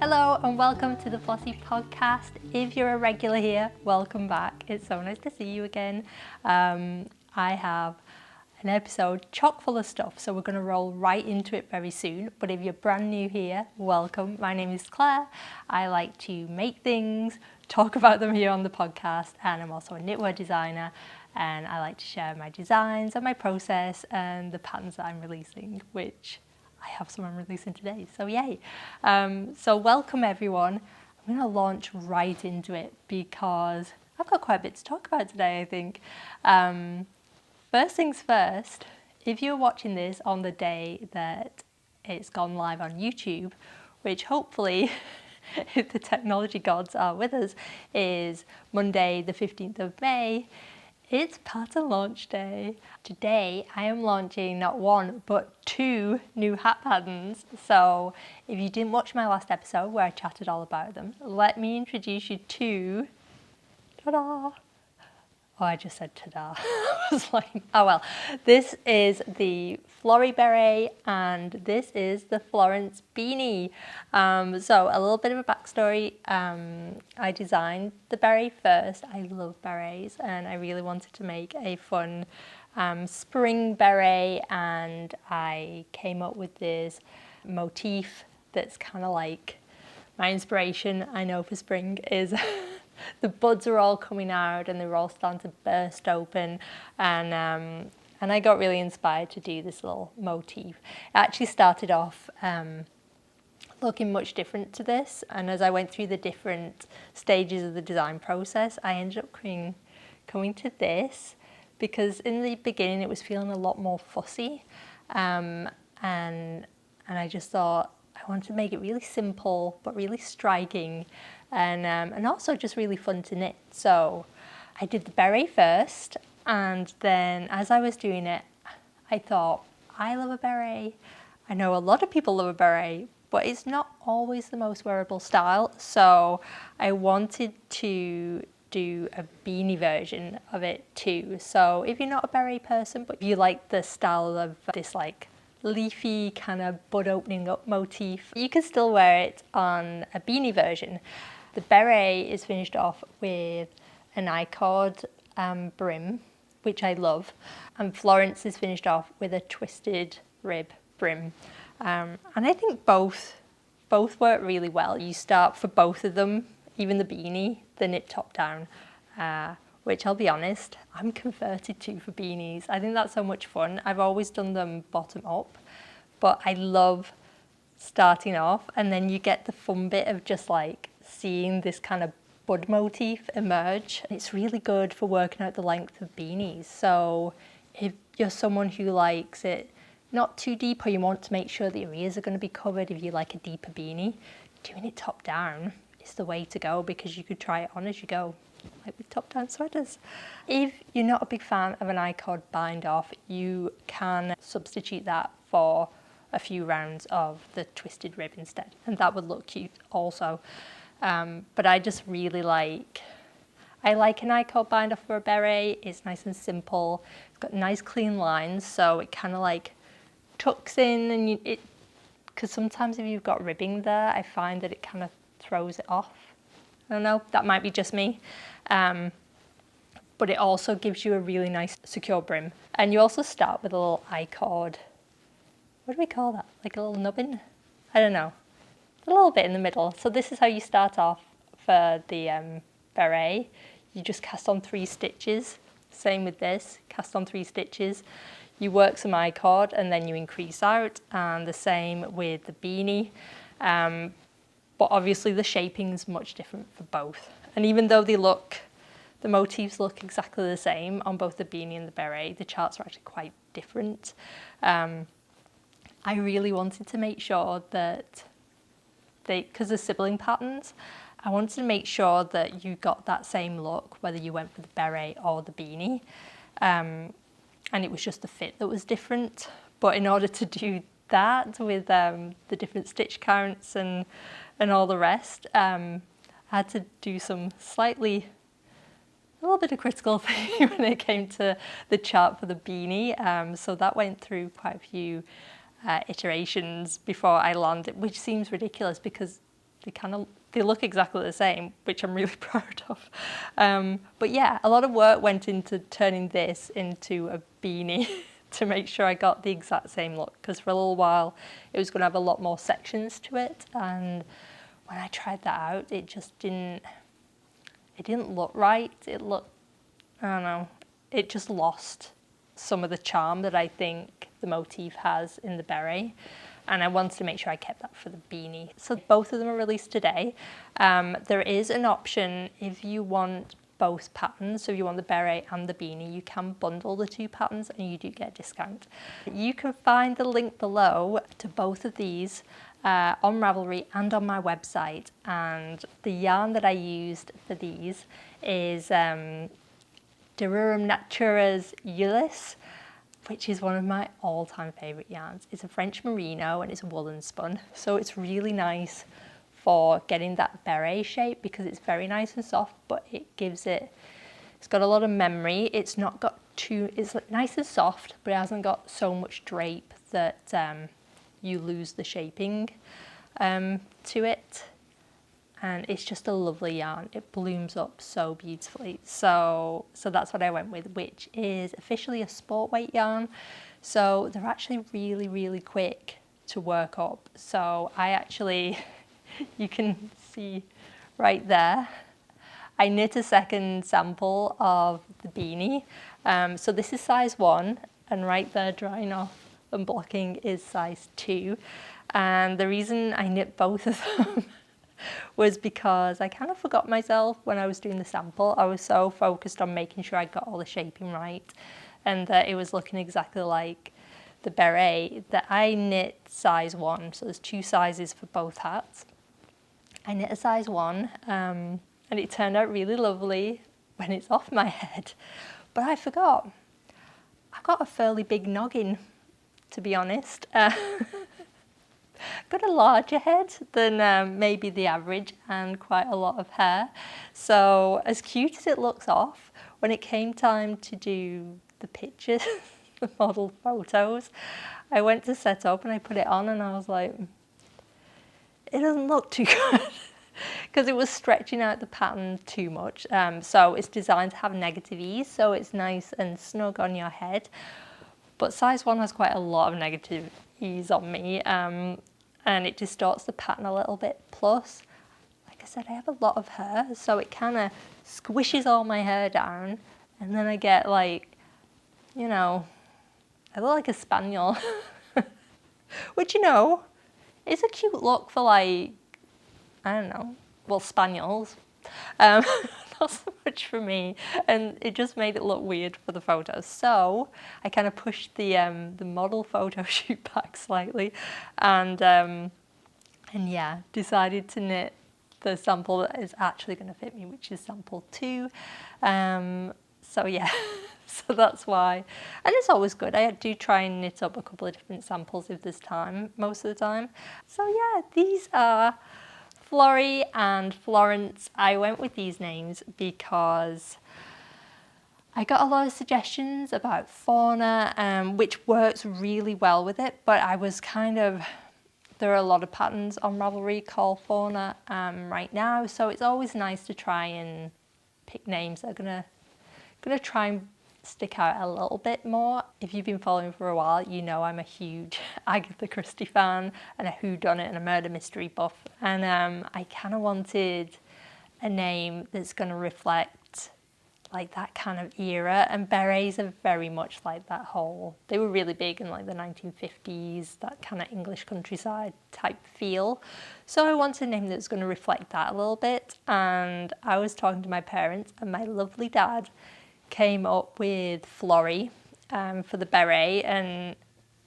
Hello and welcome to the Flossi podcast. If you're a regular here, welcome back. It's so nice to see you again. I have an episode chock full of stuff, so we're going to roll right into it very soon. But if you're brand new here, welcome. My name is Claire. I like to make things, talk about them here on the podcast, and I'm also a knitwear designer. And I like to share my designs and my process and the patterns that I'm releasing, which I have some I'm releasing today, so yay. So welcome everyone. I'm going to launch right into it because I've got quite a bit to talk about today, I think. First things first, if you're watching this on the day that it's gone live on YouTube, which hopefully, if the technology gods are with us, is Monday the 15th of May, it's pattern launch day. Today I am launching not one but two new hat patterns. So if you didn't watch my last episode where I chatted all about them, let me introduce you to, ta-da! Oh, I just said ta-da. I was like, oh well. This is the Flory Beret and this is the Florence Beanie. So a little bit of a backstory. I designed the beret first. I love berets and I really wanted to make a fun spring beret, and I came up with this motif that's kind of like my inspiration, I know, for spring is the buds are all coming out and they're all starting to burst open, and I got really inspired to do this little motif. It actually started off looking much different to this, and as I went through the different stages of the design process, I ended up coming to this because in the beginning it was feeling a lot more fussy, and I just thought I wanted to make it really simple but really striking, and also just really fun to knit. So I did the beret first, and then as I was doing it, I thought, I love a beret. I know a lot of people love a beret, but it's not always the most wearable style. So I wanted to do a beanie version of it too. So if you're not a beret person, but you like the style of this like leafy kind of bud opening up motif, you can still wear it on a beanie version. The beret is finished off with an I-cord brim, which I love, and Florence is finished off with a twisted rib brim, and I think both work really well. You start for both of them, even the beanie, the knit top down, which I'll be honest, I'm converted to for beanies. I think that's so much fun. I've always done them bottom up, but I love starting off and then you get the fun bit of just like seeing this kind of bud motif emerge. It's really good for working out the length of beanies. So if you're someone who likes it not too deep, or you want to make sure that your ears are going to be covered if you like a deeper beanie, doing it top down is the way to go because you could try it on as you go, like with top down sweaters. If you're not a big fan of an I-cord bind off, you can substitute that for a few rounds of the twisted rib instead, and that would look cute also. But I just really like an I-cord bind off for a beret. It's nice and simple. It's got nice clean lines, so it kind of like tucks in, and because sometimes if you've got ribbing there, I find that it kind of throws it off. I don't know, that might be just me. But it also gives you a really nice secure brim. And you also start with a little I-cord, what do we call that? Like a little nubbin? I don't know. A little bit in the middle. So this is how you start off for the beret. You just cast on 3 stitches. Same with this, cast on 3 stitches. You work some I-cord and then you increase out, and the same with the beanie. But obviously the shaping is much different for both. And even though the motifs look exactly the same on both the beanie and the beret, the charts are actually quite different. I really wanted to make sure that because they're sibling patterns, I wanted to make sure that you got that same look whether you went for the beret or the beanie. And it was just the fit that was different. But in order to do that with the different stitch counts and all the rest, I had to do some a little bit of critical thinking when it came to the chart for the beanie. So that went through quite a few iterations before I landed, which seems ridiculous because they look exactly the same, which I'm really proud of. But yeah, a lot of work went into turning this into a beanie to make sure I got the exact same look, because for a little while it was going to have a lot more sections to it, and when I tried that out, it didn't look right. It looked, I don't know, it just lost some of the charm that I think the motif has in the beret. And I wanted to make sure I kept that for the beanie. So both of them are released today. There is an option if you want both patterns, so if you want the beret and the beanie, you can bundle the two patterns and you do get a discount. You can find the link below to both of these on Ravelry and on my website. And the yarn that I used for these is Derurum Natura's Ulysse, which is one of my all-time favourite yarns. It's a French merino and it's woolen spun, so it's really nice for getting that beret shape because it's very nice and soft, but it's got a lot of memory. It's nice and soft, but it hasn't got so much drape that you lose the shaping to it. And it's just a lovely yarn. It blooms up so beautifully. So that's what I went with, which is officially a sport weight yarn. So they're actually really, really quick to work up. So you can see right there, I knit a second sample of the beanie. So this is size 1, and right there drying off and blocking is size 2. And the reason I knit both of them was because I kind of forgot myself when I was doing the sample. I was so focused on making sure I got all the shaping right and that it was looking exactly like the beret that I knit size 1. So there's 2 sizes for both hats. I knit a size 1 and it turned out really lovely when it's off my head. But I forgot. I've got a fairly big noggin, to be honest. Got a larger head than maybe the average and quite a lot of hair. So as cute as it looks off, when it came time to do the pictures, the model photos, I went to set up and I put it on and I was like, it doesn't look too good because it was stretching out the pattern too much. So it's designed to have negative ease, so it's nice and snug on your head. But size 1 has quite a lot of negative ease on me. And it distorts the pattern a little bit. Plus, like I said, I have a lot of hair, so it kind of squishes all my hair down, and then I get like, I look like a spaniel, which, is a cute look for like, I don't know, well, spaniels. Not so much for me, and it just made it look weird for the photos. So I kind of pushed the model photo shoot back slightly, and yeah, decided to knit the sample that is actually going to fit me, which is sample 2. So yeah, so that's why, and it's always good. I do try and knit up a couple of different samples if there's time, most of the time. So yeah, these are Florrie and Florence. I went with these names because I got a lot of suggestions about fauna, which works really well with it, but I was there are a lot of patterns on Ravelry called fauna right now, so it's always nice to try and pick names that are gonna try and stick out a little bit more. If you've been following for a while, I'm a huge Agatha Christie fan and a whodunit and a murder mystery buff, and I kind of wanted a name that's going to reflect like that kind of era, and berets are very much like that they were really big in like the 1950s, that kind of English countryside type feel. So I wanted a name that's going to reflect that a little bit, and I was talking to my parents, and my lovely dad came up with Florrie for the beret, and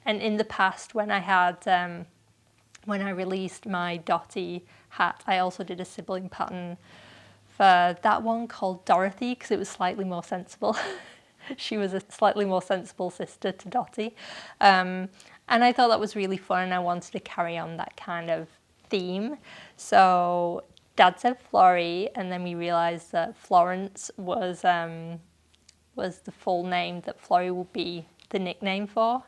in the past when I released my Dottie hat, I also did a sibling pattern for that one called Dorothy because it was slightly more sensible. She was a slightly more sensible sister to Dottie, and I thought that was really fun, and I wanted to carry on that kind of theme. So Dad said Florrie, and then we realised that Florence was the full name that Florrie will be the nickname for.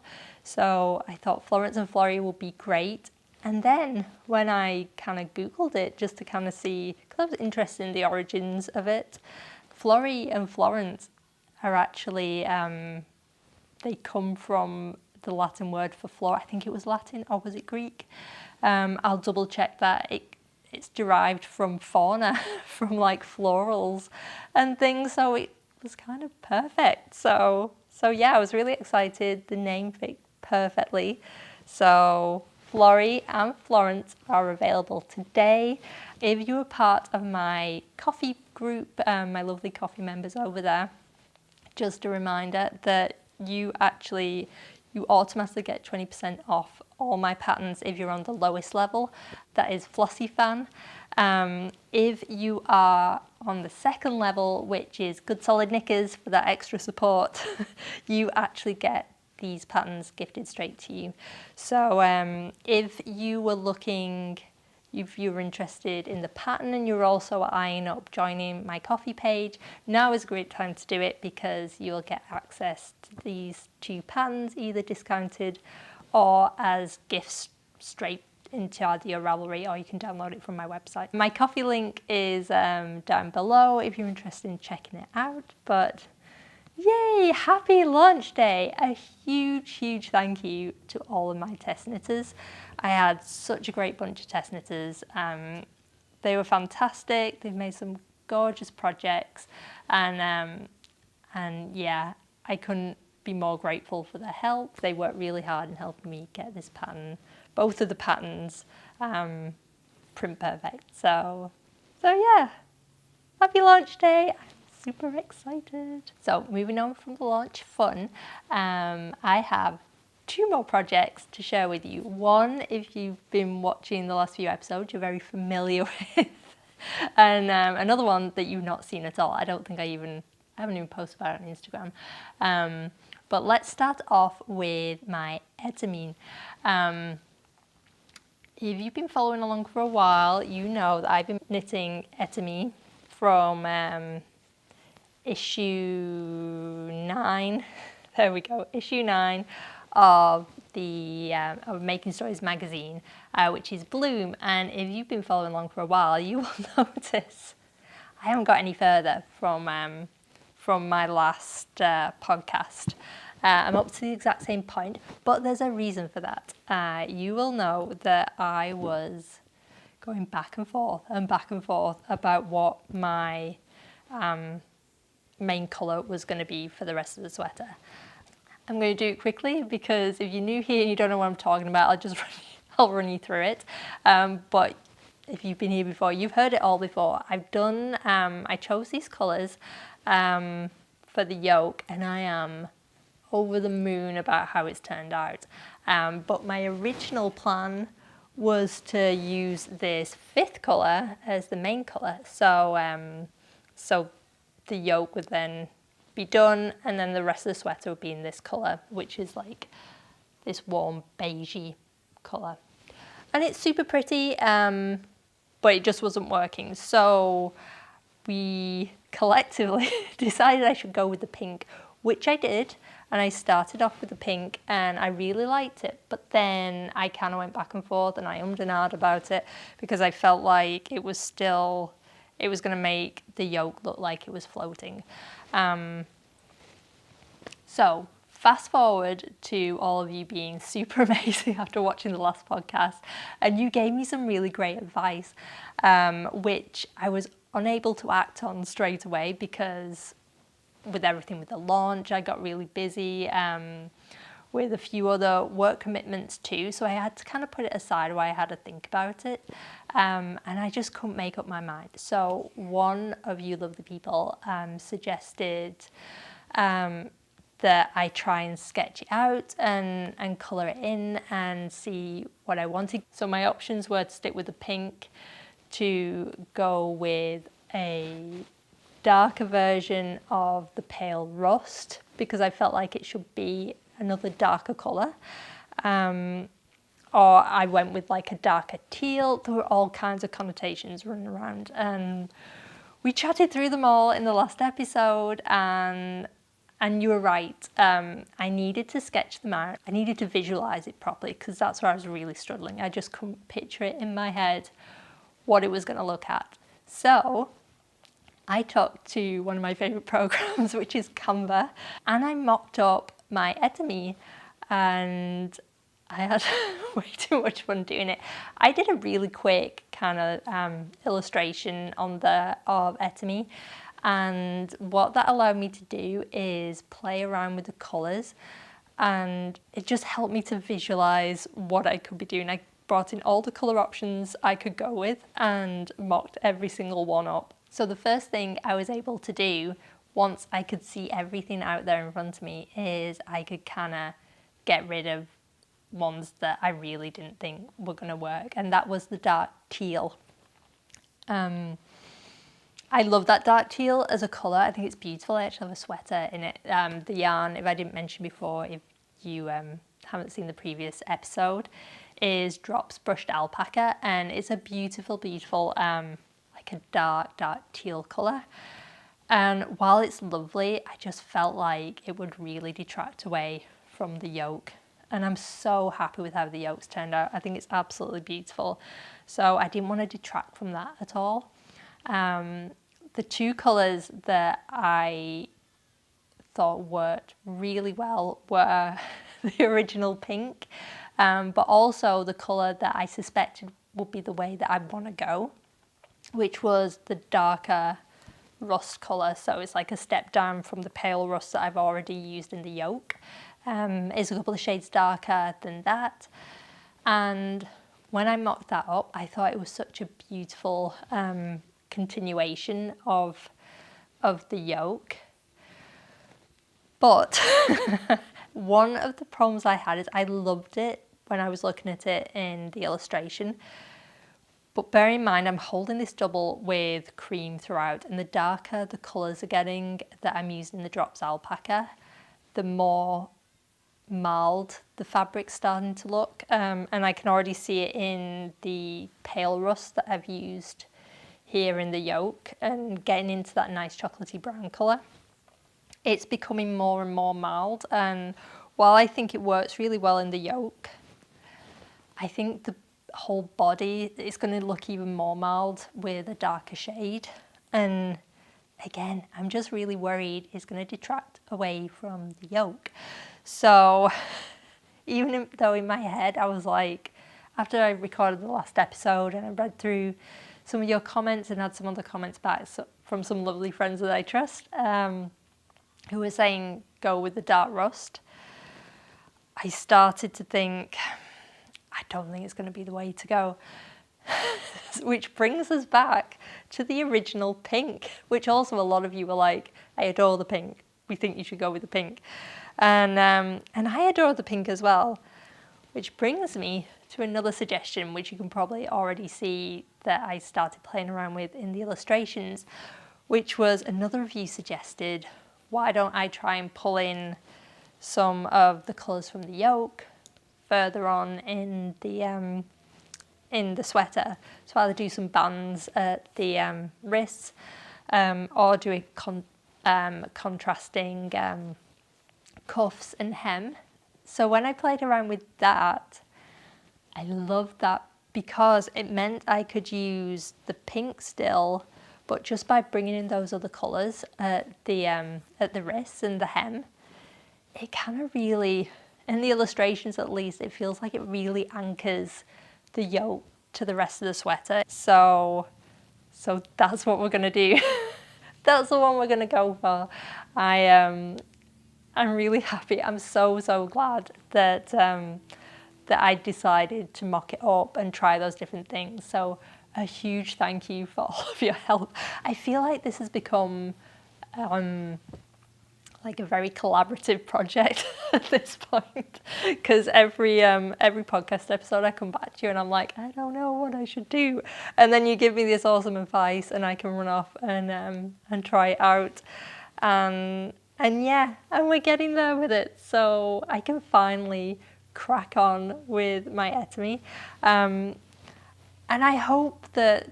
So I thought Florence and Florrie will be great. And then when I kind of Googled it just to kind of see, because I was interested in the origins of it, Florrie and Florence are actually, they come from the Latin word for flower. I think it was Latin, or was it Greek? I'll double check that. It's derived from fauna, from like florals and things. So it was kind of perfect. So yeah, I was really excited. The name fit perfectly. So Florrie and Florence are available today. If you are part of my coffee group, my lovely coffee members over there, just a reminder that you automatically get 20% off all my patterns if you're on the lowest level. That is Flossi Fan. If you are on the second level, which is Good Solid Knickers for that extra support, you actually get these patterns gifted straight to you. So if you were looking, if you're interested in the pattern and you're also eyeing up joining my coffee page, now is a great time to do it because you'll get access to these 2 patterns, either discounted or as gifts straight into your Ravelry, or you can download it from my website. My coffee link is down below if you're interested in checking it out. But yay, happy launch day! A huge thank you to all of my test knitters. I had such a great bunch of test knitters. They were fantastic. They've made some gorgeous projects, and yeah, I couldn't be more grateful for their help. They worked really hard in helping me get this pattern, both of the patterns, print perfect. So yeah, happy launch day. Super excited. So moving on from the launch fun, I have 2 more projects to share with you. One, if you've been watching the last few episodes, you're very familiar with, and another one that you've not seen at all. I don't think I haven't even posted about it on Instagram. But let's start off with my Etamine. If you've been following along for a while, you know that I've been knitting Etamine from issue 9, there we go, issue 9 of the of Making Stories magazine, which is Bloom. And if you've been following along for a while, you will notice I haven't got any further from my last podcast. I'm up to the exact same point, but there's a reason for that. You will know that I was going back and forth about what my main colour was going to be for the rest of the sweater. I'm going to do it quickly because if you're new here and you don't know what I'm talking about, I'll run you through it. But if you've been here before, you've heard it all before. I chose these colours for the yoke, and I am over the moon about how it's turned out. But my original plan was to use this 5th colour as the main colour. So the yoke would then be done, and then the rest of the sweater would be in this colour, which is like this warm beigey colour. And it's super pretty, but it just wasn't working. So we collectively decided I should go with the pink, which I did. And I started off with the pink and I really liked it. But then I kind of went back and forth and I ummed and ahed about it because I felt like it was going to make the yoke look like it was floating. So fast forward to all of you being super amazing after watching the last podcast, and you gave me some really great advice, which I was unable to act on straight away because with everything with the launch, I got really busy with a few other work commitments too, so I had to kind of put it aside while I had to think about it, and I just couldn't make up my mind. So one of you lovely people suggested that I try and sketch it out and colour it in and see what I wanted. So my options were to stick with the pink, to go with a darker version of the pale rust because I felt like it should be another darker colour, or I went with like a darker teal. There were all kinds of connotations running around, and we chatted through them all in the last episode, and And you were right, I needed to sketch them out. I needed to visualize it properly because that's where I was really struggling. I just couldn't picture it in my head what it was going to look at. So I talked to one of my favourite programs, which is Canva, and I mocked up my Etamine, and I had way too much fun doing it. I did a really quick kind of illustration of Etamine, and what that allowed me to do is play around with the colours, and it just helped me to visualise what I could be doing. I brought in all the colour options I could go with and mocked every single one up. So the first thing I was able to do once I could see everything out there in front of me is I could kind of get rid of ones that I really didn't think were going to work, and that was the dark teal. I love that dark teal as a colour. I think it's beautiful. I actually have a sweater in it. The yarn, if I didn't mention before, if you haven't seen the previous episode, is Drops Brushed Alpaca, and it's a beautiful, beautiful, like a dark teal colour. And while it's lovely, I just felt like it would really detract away from the yoke. And I'm so happy with how the yolks turned out. I think it's absolutely beautiful. So I didn't want to detract from that at all. The two colours that I thought worked really well were the original pink, but also the colour that I suspected would be the way that I want to go, which was the darker rust colour. So it's like a step down from the pale rust that I've already used in the yoke. It's a couple of shades darker than that. And when I mocked that up, I thought it was such a beautiful continuation of the yoke. But one of the problems I had is I loved it when I was looking at it in the illustration. But bear in mind, I'm holding this double with cream throughout, and the darker the colours are getting that I'm using the Drops Alpaca, the more mild the fabric's starting to look. And I can already see it in the pale rust that I've used here in the yoke and getting into that nice chocolatey brown colour. It's becoming more and more mild, and while I think it works really well in the yoke, I think the whole body is going to look even more mild with a darker shade. And again, I'm just really worried it's going to detract away from the yoke. So even though in my head I was like, after I recorded the last episode and I read through some of your comments and had some other comments back from some lovely friends that I trust, who were saying go with the dark rust, I started to think, I don't think it's going to be the way to go. Which brings us back to the original pink, which also a lot of you were like, I adore the pink. We think you should go with the pink. And I adore the pink as well, which brings me to another suggestion, which you can probably already see that I started playing around with in the illustrations, which was another of you suggested, why don't I try and pull in some of the colours from the yoke further on in the sweater. So either do some bands at the wrists, or do a contrasting cuffs and hem. So when I played around with that, I loved that because it meant I could use the pink still, but just by bringing in those other colours at the wrists and the hem, it kind of really, in the illustrations at least, it feels like it really anchors the yoke to the rest of the sweater. So that's what we're gonna do. That's the one we're gonna go for. I'm really happy. I'm so glad that that I decided to mock it up and try those different things. So a huge thank you for all of your help. I feel like this has become like a very collaborative project at this point, because every podcast episode I come back to you and I'm like, I don't know what I should do, and then you give me this awesome advice and I can run off and try it out, and we're getting there with it, so I can finally crack on with my Etamine, and I hope that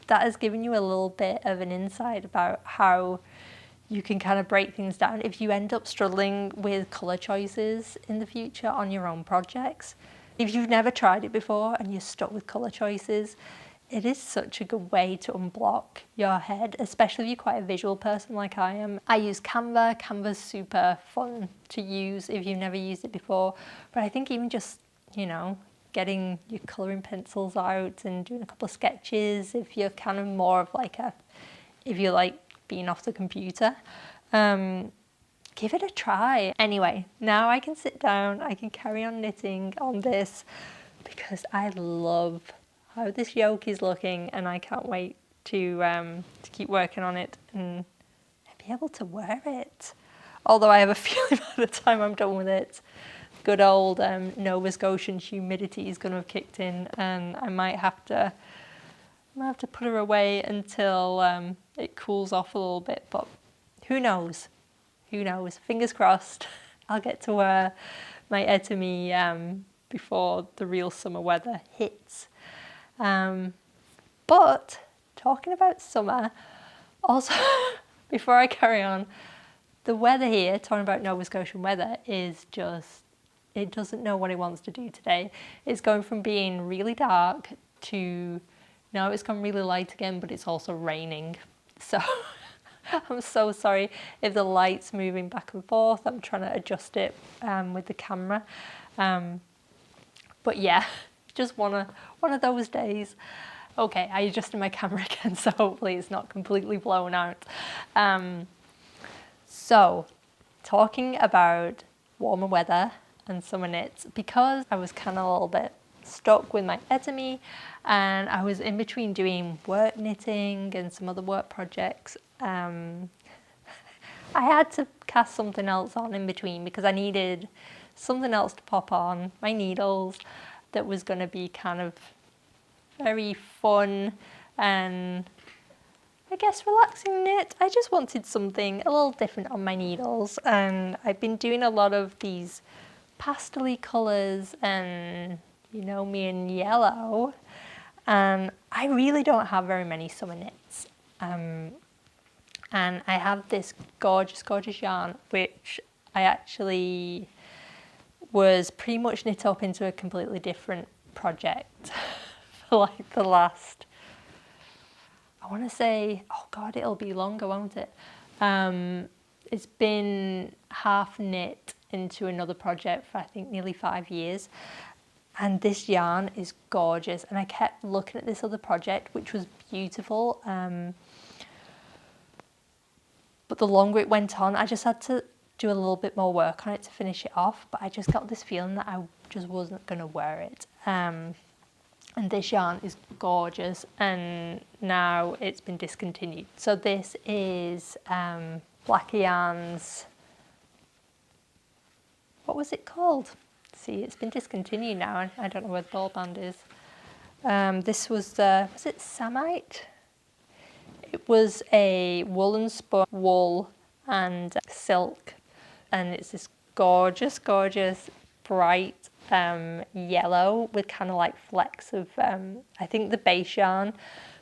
has given you a little bit of an insight about how you can kind of break things down. If you end up struggling with colour choices in the future on your own projects, if you've never tried it before and you're stuck with colour choices, it is such a good way to unblock your head, especially if you're quite a visual person like I am. I use Canva. Canva's super fun to use if you've never used it before. But I think even just, you know, getting your colouring pencils out and doing a couple of sketches, if you're kind of more of like if you like being off the computer, give it a try. Anyway, now I can sit down, I can carry on knitting on this because I love how this yoke is looking, and I can't wait to keep working on it and be able to wear it. Although I have a feeling by the time I'm done with it, good old Nova Scotian humidity is going to have kicked in, and I might have to put her away until it cools off a little bit. But who knows? Who knows? Fingers crossed. I'll get to wear my Etamine before the real summer weather hits. But talking about summer, also before I carry on, the weather here, talking about Nova Scotian weather, is just, it doesn't know what it wants to do today. It's going from being really dark to now it's gone really light again, but it's also raining. So I'm so sorry if the light's moving back and forth. I'm trying to adjust it with the camera. But yeah, just one of those days. Okay, I adjusted my camera again, so hopefully it's not completely blown out. So, talking about warmer weather and summer knits, because I was kind of a little bit stuck with my Etamine and I was in between doing work knitting and some other work projects, I had to cast something else on in between because I needed something else to pop on my needles that was going to be kind of very fun and I guess relaxing knit. I just wanted something a little different on my needles, and I've been doing a lot of these pastel-y colours and, you know, me in yellow, and I really don't have very many summer knits. And I have this gorgeous, gorgeous yarn which I actually was pretty much knit up into a completely different project for like the last, I want to say, oh God, it'll be longer, won't it? It's been half knit into another project for I think nearly 5 years. And this yarn is gorgeous. And I kept looking at this other project, which was beautiful. But the longer it went on, I just had to do a little bit more work on it to finish it off. But I just got this feeling that I just wasn't going to wear it. And this yarn is gorgeous, and now it's been discontinued. So this is Black Yarn's, what was it called? See, it's been discontinued now. I don't know where the ball band is. This was it Samite? It was a woolen spun wool and silk, and it's this gorgeous, gorgeous, bright yellow with kind of like flecks of I think the base yarn,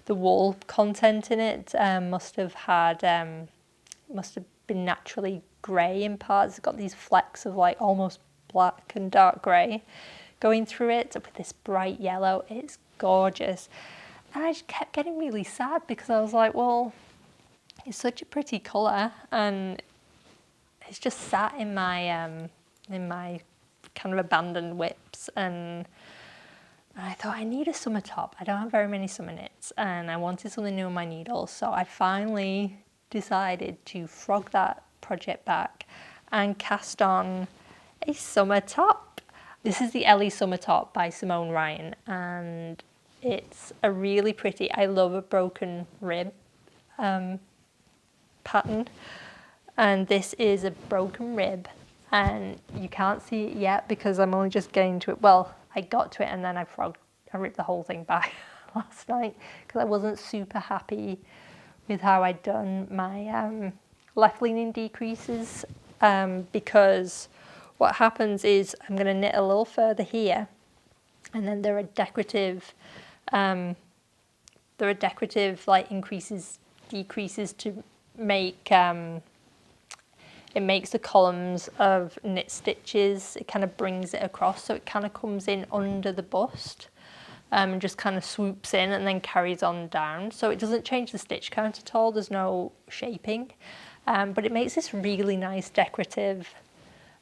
the wool content in it must have been naturally grey in parts. It's got these flecks of like almost black and dark grey going through it with this bright yellow. It's gorgeous, and I just kept getting really sad because I was like, well, it's such a pretty colour and it's just sat in my kind of abandoned whips, and I thought I need a summer top. I don't have very many summer knits and I wanted something new on my needles, so I finally decided to frog that project back and cast on a summer top. This is the Ellie Summer Top by Simone Ryan, and it's a really pretty, I love a broken rib pattern, and this is a broken rib. And you can't see it yet because I'm only just getting to it. Well, I got to it and then I ripped the whole thing back last night because I wasn't super happy with how I'd done my left-leaning decreases, because what happens is I'm going to knit a little further here, and then there are decorative like increases, decreases to make it makes the columns of knit stitches. It kind of brings it across, so it kind of comes in under the bust and just kind of swoops in and then carries on down. So it doesn't change the stitch count at all. There's no shaping, but it makes this really nice decorative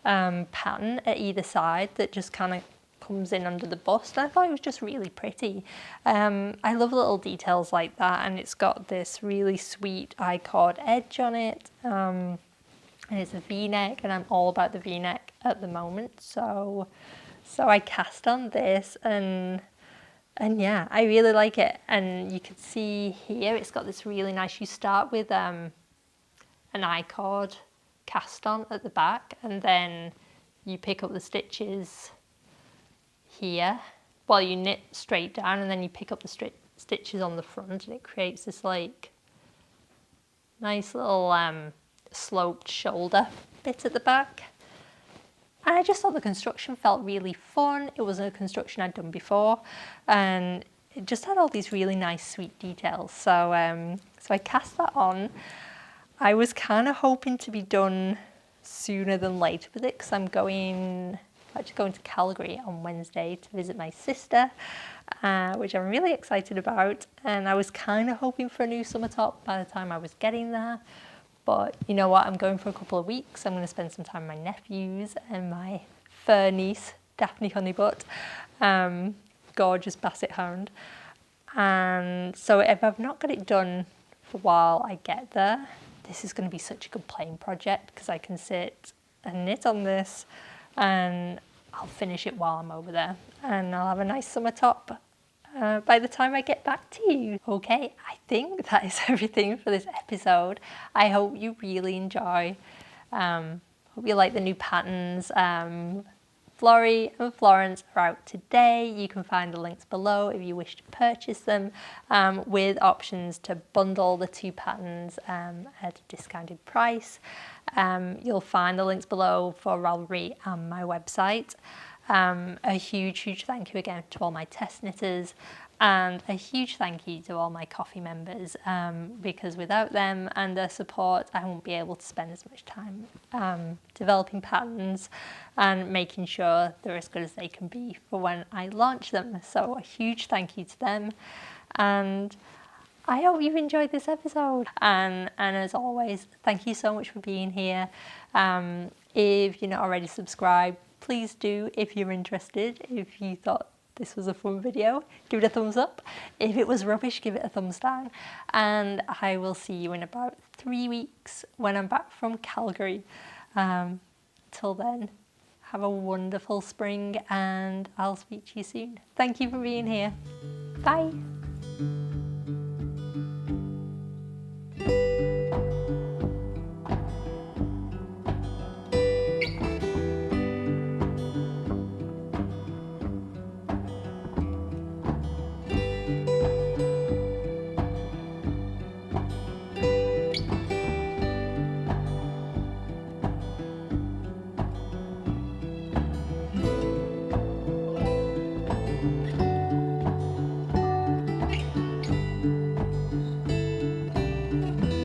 pattern at either side that just kind of comes in under the bust. I thought it was just really pretty. I love little details like that, and it's got this really sweet I-cord edge on it, and it's a V-neck, and I'm all about the V-neck at the moment. So I cast on this, and yeah, I really like it. And you can see here it's got this really nice, you start with an I-cord cast on at the back, and then you pick up the stitches here while you knit straight down, and then you pick up the stitches on the front, and it creates this like nice little sloped shoulder bit at the back. And I just thought the construction felt really fun. It was a construction I'd done before, and it just had all these really nice sweet details. So I cast that on. I was kind of hoping to be done sooner than later with it, because I'm actually going to Calgary on Wednesday to visit my sister, which I'm really excited about. And I was kind of hoping for a new summer top by the time I was getting there. But you know what, I'm going for a couple of weeks. I'm going to spend some time with my nephews and my fur niece, Daphne Honeybutt, gorgeous basset hound. And so if I've not got it done for a while I get there, this is going to be such a good playing project, because I can sit and knit on this and I'll finish it while I'm over there, and I'll have a nice summer top by the time I get back to you. Okay, I think that is everything for this episode. I hope you really enjoy. Hope you like the new patterns. Florrie and Florence are out today. You can find the links below if you wish to purchase them, with options to bundle the two patterns at a discounted price. You'll find the links below for Ravelry and my website. A huge thank you again to all my test knitters, and a huge thank you to all my coffee members, because without them and their support I won't be able to spend as much time developing patterns and making sure they're as good as they can be for when I launch them. So a huge thank you to them, and I hope you've enjoyed this episode, and as always, thank you so much for being here. If you're not already subscribed, please do. If you're interested, if you thought this was a fun video, give it a thumbs up. If it was rubbish, give it a thumbs down. And I will see you in about 3 weeks when I'm back from Calgary. Till then, have a wonderful spring, and I'll speak to you soon. Thank you for being here. Bye.